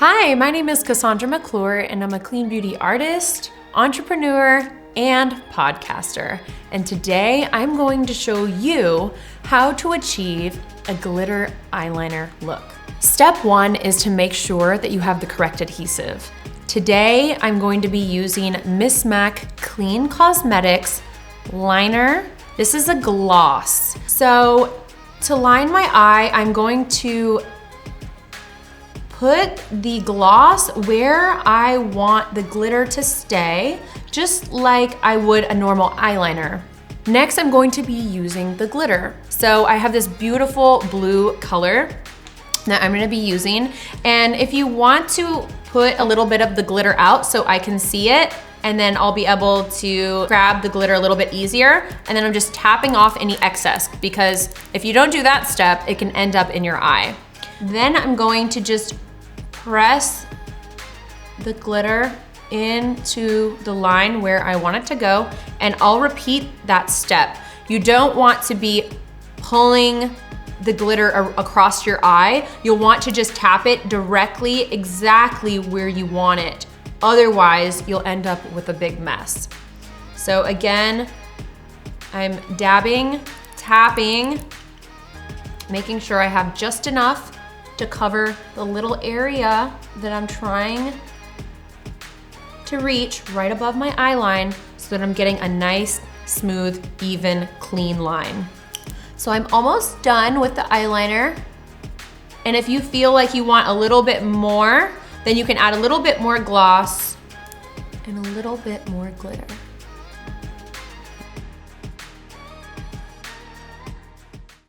Hi, my name is Cassandra McClure, and I'm a clean beauty artist, entrepreneur, and podcaster. And today I'm going to show you how to achieve a glitter eyeliner look. Step one is to make sure that you have the correct adhesive. Today I'm going to be using Miss Mac Clean Cosmetics liner. This is a gloss. So to line my eye, I'm going to put the gloss where I want the glitter to stay, just like I would a normal eyeliner. Next, I'm going to be using the glitter. So I have this beautiful blue color that I'm gonna be using. And if you want to put a little bit of the glitter out so I can see it, and then I'll be able to grab the glitter a little bit easier. And then I'm just tapping off any excess, because if you don't do that step, it can end up in your eye. Then I'm going to just press the glitter into the line where I want it to go, and I'll repeat that step. You don't want to be pulling the glitter across your eye. You'll want to just tap it directly exactly where you want it. Otherwise, you'll end up with a big mess. So again, I'm dabbing, tapping, making sure I have just enough to cover the little area that I'm trying to reach right above my eye line, so that I'm getting a nice, smooth, even, clean line. So I'm almost done with the eyeliner. And if you feel like you want a little bit more, then you can add a little bit more gloss and a little bit more glitter.